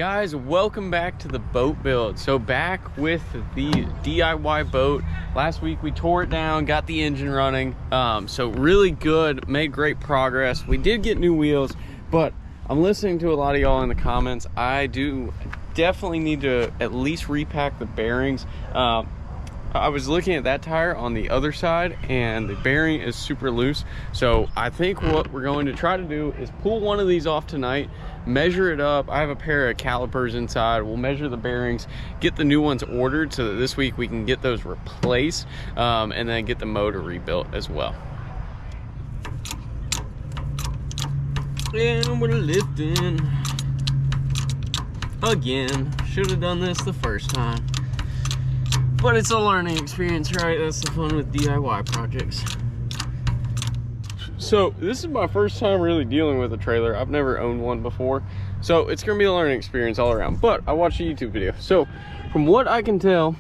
Guys, welcome back to the boat build. So back with the DIY boat. Last week we tore it down, got the engine running. So really good, made great progress. We did get new wheels, but I'm listening to a lot of y'all in the comments. I do definitely need to at least repack the bearings. I was looking at that tire on the other side and the bearing is super loose. So I think what we're going to try to do is pull one of these off tonight, measure it up. I have a pair of calipers inside. We'll measure the bearings, get the new ones ordered so that this week we can get those replaced, and then get the motor rebuilt as well. And we're lifting again. Should have done this the first time. But it's a learning experience, right? That's the fun with DIY projects. So this is my first time really dealing with a trailer. I've never owned one before. So it's gonna be a learning experience all around. But I watched a YouTube video. So from what I can tell,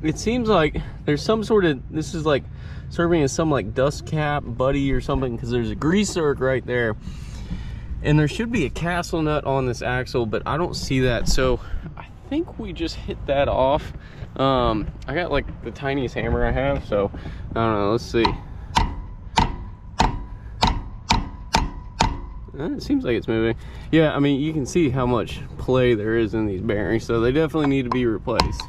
it seems like there's some sort of, this is like serving as some like dust cap buddy or something, because there's a grease zerk right there. And there should be a castle nut on this axle, but I don't see that. So I think we just hit that off. I got like the tiniest hammer I have, so I don't know, let's see. It seems like it's moving. Yeah, I mean, you can see how much play there is in these bearings, so they definitely need to be replaced.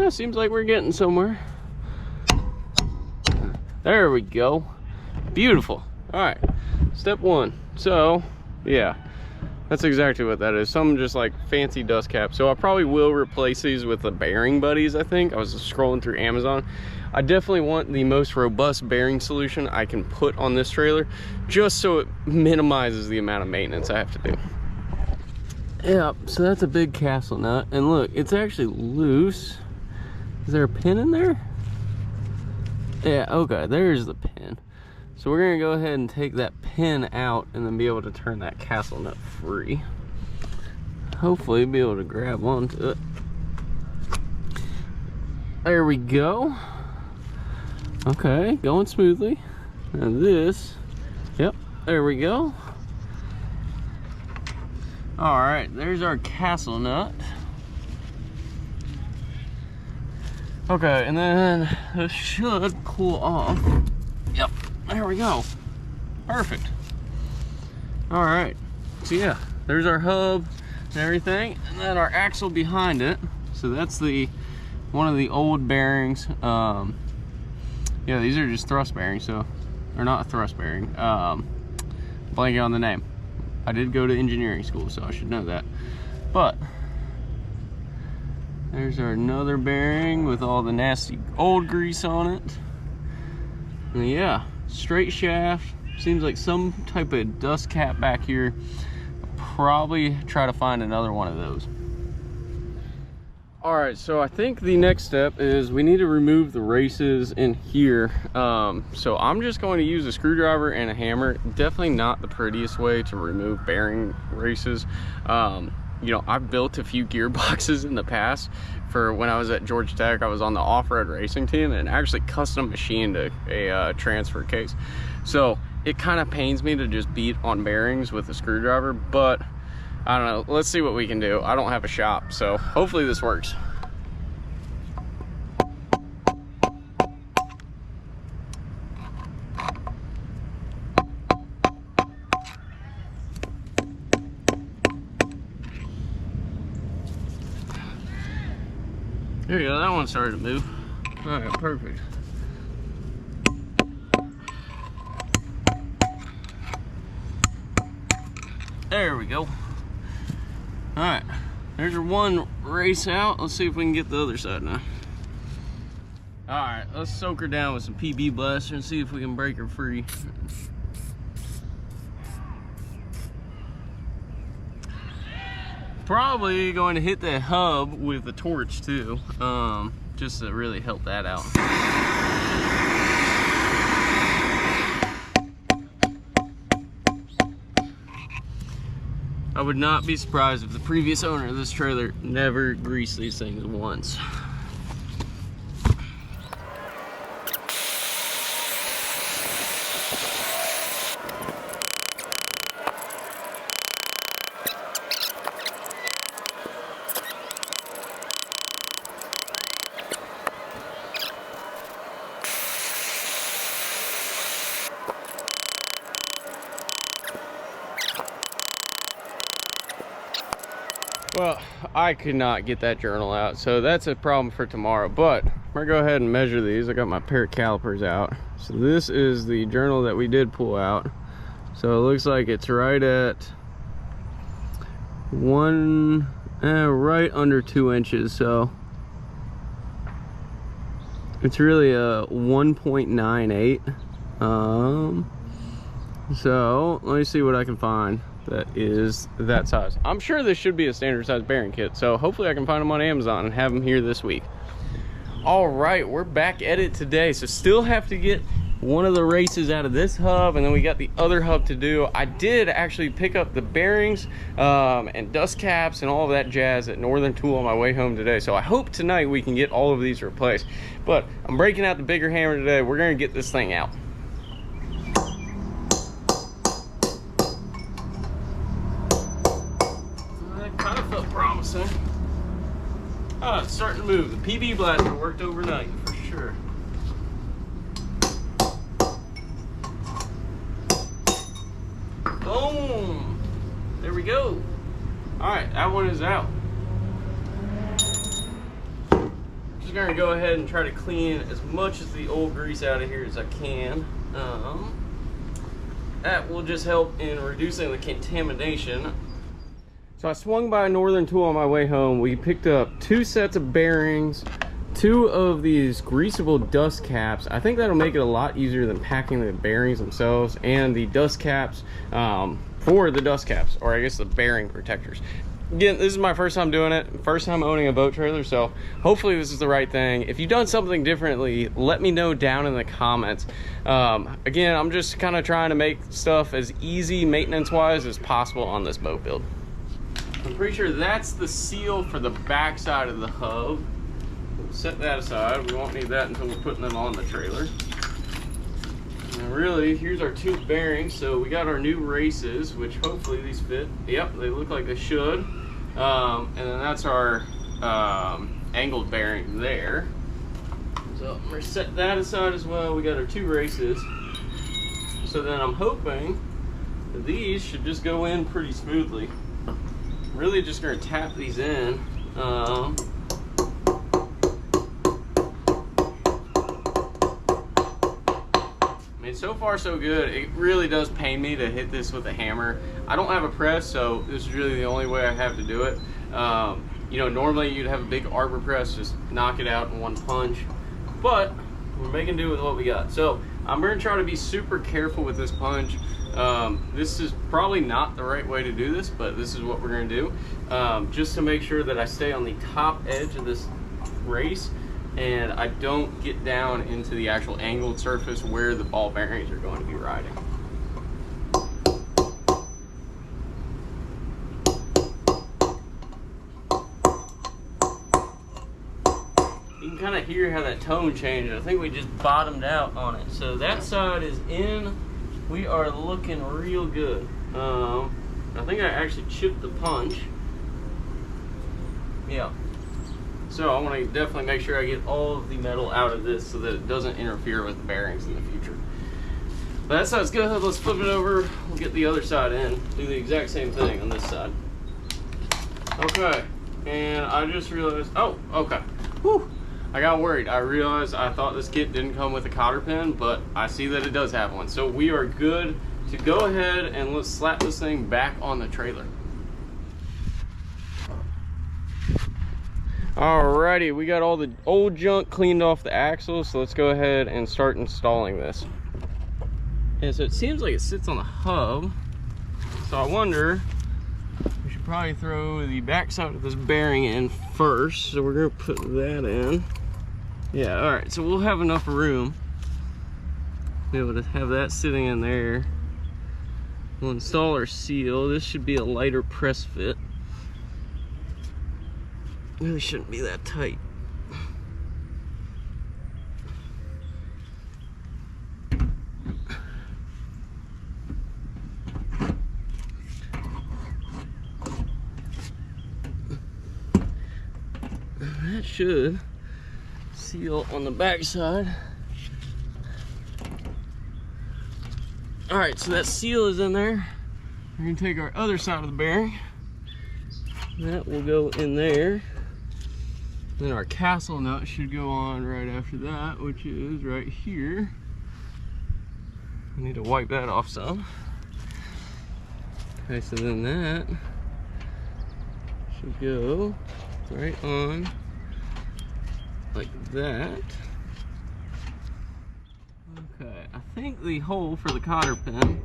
Seems like we're getting somewhere. There we go. Beautiful. All right, step one. So yeah, that's exactly what that is. Some just like fancy dust cap. So I probably will replace these with the bearing buddies. I think I was scrolling through Amazon. I definitely want the most robust bearing solution I can put on this trailer, just so it minimizes the amount of maintenance I have to do. Yeah, so that's a big castle nut, and look, it's actually loose. Is there a pin in there? Yeah, okay, there's the pin. So we're gonna go ahead and take that pin out and then be able to turn that castle nut free. Hopefully be able to grab onto it. There we go. Okay, going smoothly. And this, yep, there we go. All right, there's our castle nut. Okay, and then this should cool off. Yep, there we go. Perfect. All right, so yeah, there's our hub and everything, and then our axle behind it. So that's the one of the old bearings. Yeah, these are just thrust bearings, so they're not a thrust bearing. Blanking on the name. I did go to engineering school, so I should know that. But there's our another bearing with all the nasty old grease on it. And yeah, straight shaft. Seems like some type of dust cap back here. I'll probably try to find another one of those. All right, so I think the next step is we need to remove the races in here. So I'm just going to use a screwdriver and a hammer. Definitely not the prettiest way to remove bearing races. You know, I've built a few gearboxes in the past. For when I was at Georgia Tech, I was on the off-road racing team and actually custom machined a transfer case. So it kind of pains me to just beat on bearings with a screwdriver, but I don't know, let's see what we can do. I don't have a shop, so hopefully this works. There you go, that one started to move. All right, perfect. There we go. All right, there's your one race out. Let's see if we can get the other side now. All right, let's soak her down with some PB Blaster and see if we can break her free. Probably going to hit the hub with the torch too, just to really help that out. I would not be surprised if the previous owner of this trailer never greased these things once. Well, I could not get that journal out, so that's a problem for tomorrow, but I'm gonna go ahead and measure these. I got my pair of calipers out. So this is the journal that we did pull out. So it looks like it's right at right under 2 inches. So it's really a 1.98. So let me see what I can find that is that size. I'm sure this should be a standard size bearing kit, so hopefully I can find them on Amazon and have them here this week. All right, we're back at it today. So still have to get one of the races out of this hub, and then we got the other hub to do. I did actually pick up the bearings and dust caps and all of that jazz at Northern Tool on my way home today. So I hope tonight we can get all of these replaced. But I'm breaking out the bigger hammer today. We're gonna get this thing out. That kind of felt promising. Oh, it's starting to move. The PB blaster worked overnight for sure. Boom! There we go. Alright, that one is out. Just gonna go ahead and try to clean as much of the old grease out of here as I can. That will just help in reducing the contamination. So I swung by Northern Tool on my way home. We picked up 2 sets of bearings, 2 of these greasable dust caps. I think that'll make it a lot easier than packing the bearings themselves, and the dust caps for the dust caps, or I guess the bearing protectors. Again, this is my first time doing it, first time owning a boat trailer, so hopefully this is the right thing. If you've done something differently, let me know down in the comments. Again, I'm just kind of trying to make stuff as easy maintenance-wise as possible on this boat build. I'm pretty sure that's the seal for the back side of the hub. Set that aside. We won't need that until we're putting them on the trailer. And really, here's our 2 bearings. So we got our new races, which hopefully these fit. Yep, they look like they should. And then that's our angled bearing there. So I'm gonna set that aside as well. We got our 2 races. So then I'm hoping that these should just go in pretty smoothly. Really just gonna tap these in. I mean, so far so good. It really does pain me to hit this with a hammer. I don't have a press, so this is really the only way I have to do it. You know, normally you'd have a big arbor press, just knock it out in one punch, but we're making do with what we got. So I'm gonna try to be super careful with this punch. This is probably not the right way to do this, but this is what we're gonna do, just to make sure that I stay on the top edge of this race and I don't get down into the actual angled surface where the ball bearings are going to be riding. You can kind of hear how that tone changed. I think we just bottomed out on it. So that side is in. We are looking real good. I think I actually chipped the punch. Yeah. So I want to definitely make sure I get all of the metal out of this so that it doesn't interfere with the bearings in the future. But that side's good. Let's flip it over. We'll get the other side in. Do the exact same thing on this side. Okay. And I just realized, oh, okay. Whew. I got worried. I realized I thought this kit didn't come with a cotter pin, but I see that it does have one. So we are good to go ahead and let's slap this thing back on the trailer. Alrighty, we got all the old junk cleaned off the axle, so let's go ahead and start installing this. And so it seems like it sits on the hub, so I wonder, we should probably throw the back side of this bearing in first. So we're gonna put that in. Yeah, alright, so we'll have enough room to be able to have that sitting in there. We'll install our seal. This should be a lighter press fit. Really shouldn't be that tight. That should seal on the back side. All right, so that seal is in there. We're gonna take our other side of the bearing, That will go in there. Then our castle nut should go on right after that, which is right here. I need to wipe that off some. Okay, so then that should go right on like that. Okay, I think the hole for the cotter pin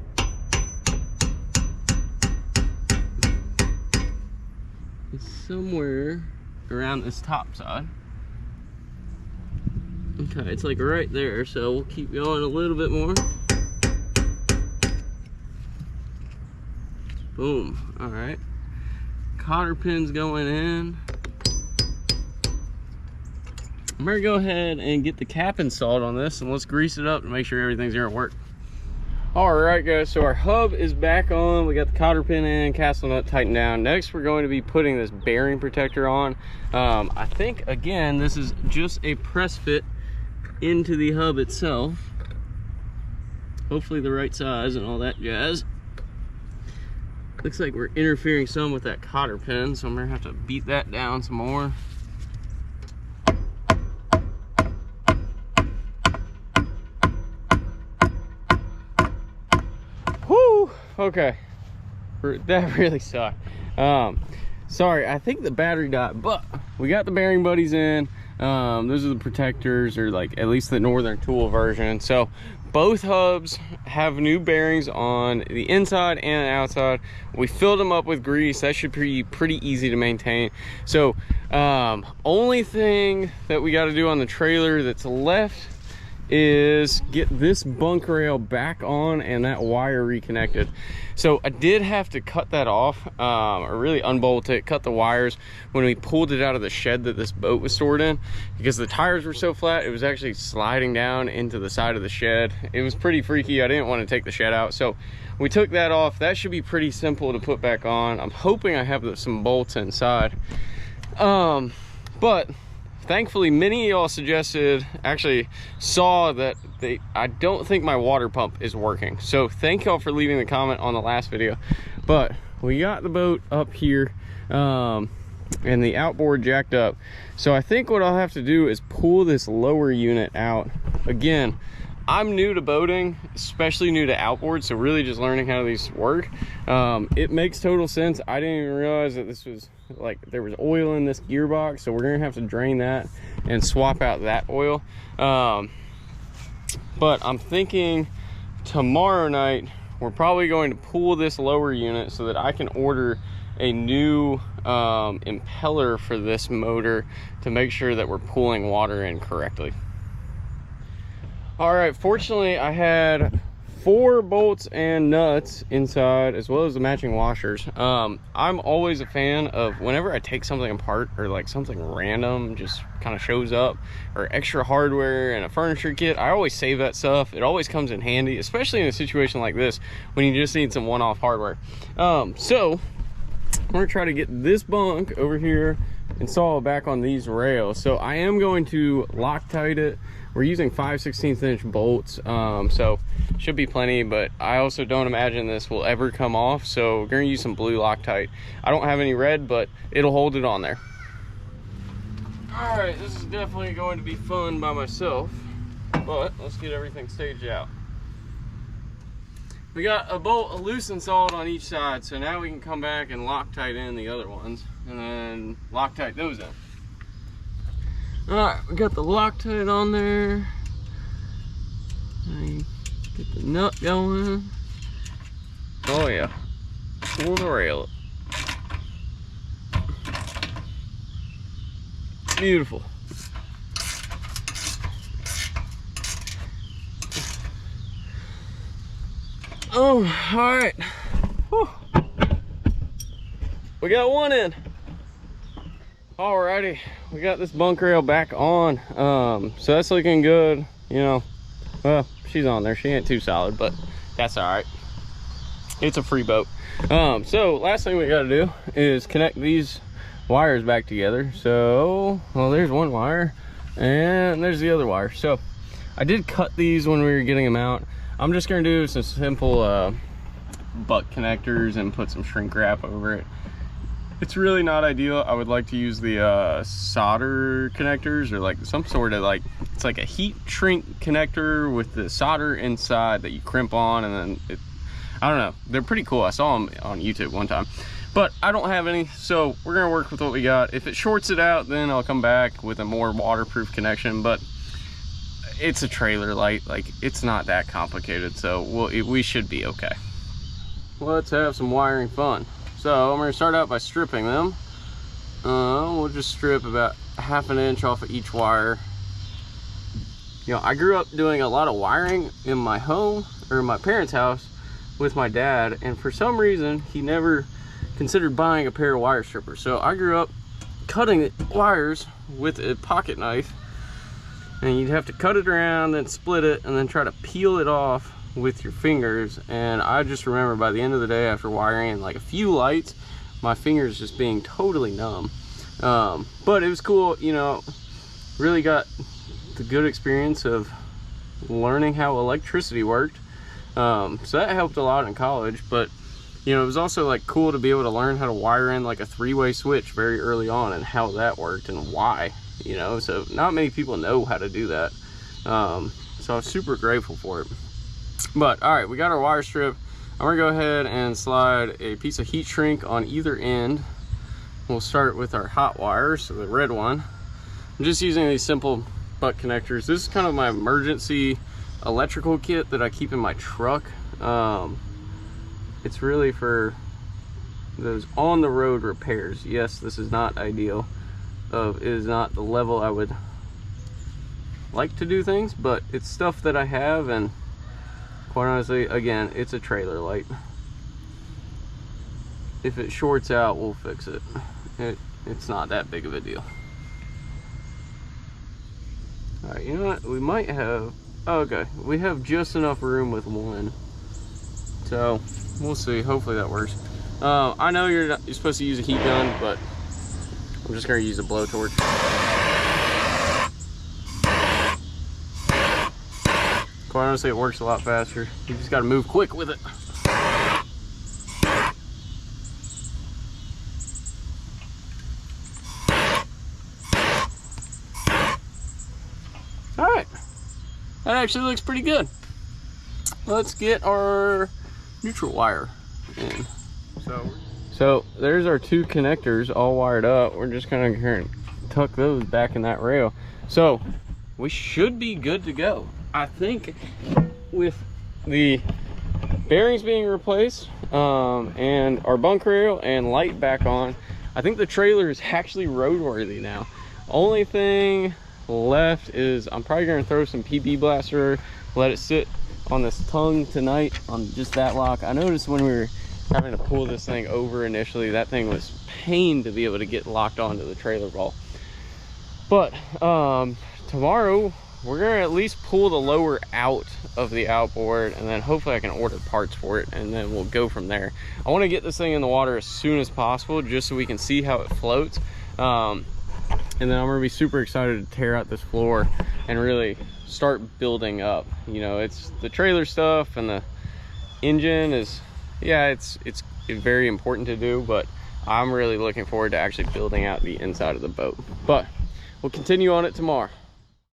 is somewhere around this top side. Okay, it's like right there, so we'll keep going a little bit more. Boom. All right, cotter pin's going in. I'm gonna go ahead and get the cap installed on this, and let's grease it up to make sure everything's gonna work. All right, guys, so our hub is back on. We got the cotter pin in, castle nut tightened down. Next, we're going to be putting this bearing protector on. I think, again, this is just a press fit into the hub itself. Hopefully the right size and all that jazz. Looks like we're interfering some with that cotter pin, so I'm gonna have to beat that down some more. Whoo! Okay, that really sucked. Sorry, I think the battery died, but we got the bearing buddies in. Those are the protectors, or like at least the Northern Tool version. So both hubs have new bearings on the inside and the outside. We filled them up with grease. That should be pretty easy to maintain. So only thing that we got to do on the trailer that's left is get this bunk rail back on and that wire reconnected. So I did have to cut that off, or really unbolt it, cut the wires when we pulled it out of the shed that this boat was stored in, because the tires were so flat it was actually sliding down into the side of the shed. It was pretty freaky. I didn't want to take the shed out, so we took that off. That should be pretty simple to put back on. I'm hoping I have some bolts inside, but thankfully many of y'all suggested, actually saw that I don't think my water pump is working. So thank y'all for leaving the comment on the last video. But we got the boat up here, and the outboard jacked up. So I think what I'll have to do is pull this lower unit out. Again, I'm new to boating, especially new to outboard, so really just learning how these work. It makes total sense. I didn't even realize that this was like there was oil in this gearbox, so we're gonna have to drain that and swap out that oil. But I'm thinking tomorrow night we're probably going to pull this lower unit so that I can order a new impeller for this motor to make sure that we're pulling water in correctly. All right, fortunately I had 4 bolts and nuts inside, as well as the matching washers. I'm always a fan of whenever I take something apart, or like something random just kind of shows up, or extra hardware and a furniture kit, I always save that stuff. It always comes in handy, especially in a situation like this when you just need some one-off hardware. So I'm gonna try to get this bunk over here installed back on these rails. So I am going to Loctite it. We're using 5/16 inch bolts, so should be plenty, but I also don't imagine this will ever come off, so we're gonna use some blue Loctite. I don't have any red, but it'll hold it on there. All right, this is definitely going to be fun by myself, but let's get everything staged out. We got a bolt loose installed on each side, so now we can come back and Loctite in the other ones, and then Loctite those in. All right, we got the Loctite on there. Get the nut going. Oh yeah, pull the rail up. Beautiful. Oh, all right. Whew. We got one in. Alrighty, we got this bunk rail back on. So that's looking good. You know, well, she's on there. She ain't too solid, but that's all right. It's a free boat. So last thing we got to do is connect these wires back together. So, well, there's one wire and there's the other wire. So I did cut these when we were getting them out. I'm just gonna do some simple butt connectors and put some shrink wrap over it. It's really not ideal. I would like to use the solder connectors, or like some sort of like, it's like a heat shrink connector with the solder inside that you crimp on, and then I don't know, they're pretty cool. I saw them on YouTube one time, but I don't have any, so we're gonna work with what we got. If it shorts it out, then I'll come back with a more waterproof connection, but it's a trailer light, like it's not that complicated, so we should be okay. Let's have some wiring fun. So I'm going to start out by stripping them. We'll just strip about 1/2 inch off of each wire. You know, I grew up doing a lot of wiring in my home, or my parents' house, with my dad, and for some reason he never considered buying a pair of wire strippers. So I grew up cutting wires with a pocket knife, and you'd have to cut it around, then split it, and then try to peel it off with your fingers. And I just remember by the end of the day, after wiring like a few lights, my fingers just being totally numb. But it was cool, you know, really got the good experience of learning how electricity worked. So that helped a lot in college, but you know, it was also like cool to be able to learn how to wire in like a 3-way switch very early on, and how that worked and why, you know. So not many people know how to do that. So I was super grateful for it. But all right, we got our wire strip. I'm gonna go ahead and slide a piece of heat shrink on either end. We'll start with our hot wire, so the red one. I'm just using these simple butt connectors. This is kind of my emergency electrical kit that I keep in my truck. It's really for those on the road repairs. Yes, this is not ideal. It is not the level I would like to do things, but it's stuff that I have, and quite honestly, again, it's a trailer light. If it shorts out, we'll fix it. It's not that big of a deal. All right, you know what? We might have, okay, we have just enough room with one. So we'll see, hopefully that works. I know you're supposed to use a heat gun, but I'm just gonna use a blowtorch. Quite honestly, it works a lot faster. You just gotta move quick with it. All right, that actually looks pretty good. Let's get our neutral wire in. So there's our 2 connectors all wired up. We're just gonna tuck those back in that rail. So we should be good to go. I think with the bearings being replaced, and our bunk rail and light back on, I think the trailer is actually roadworthy now. Only thing left is I'm probably gonna throw some PB Blaster, let it sit on this tongue tonight on just that lock. I noticed when we were having to pull this thing over initially, that thing was pain to be able to get locked onto the trailer ball. But tomorrow we're gonna at least pull the lower out of the outboard, and then hopefully I can order parts for it, and then we'll go from there. I want to get this thing in the water as soon as possible, just so we can see how it floats. And then I'm gonna be super excited to tear out this floor and really start building up. You know, it's the trailer stuff, and the engine is, yeah, it's very important to do, but I'm really looking forward to actually building out the inside of the boat. But we'll continue on it tomorrow.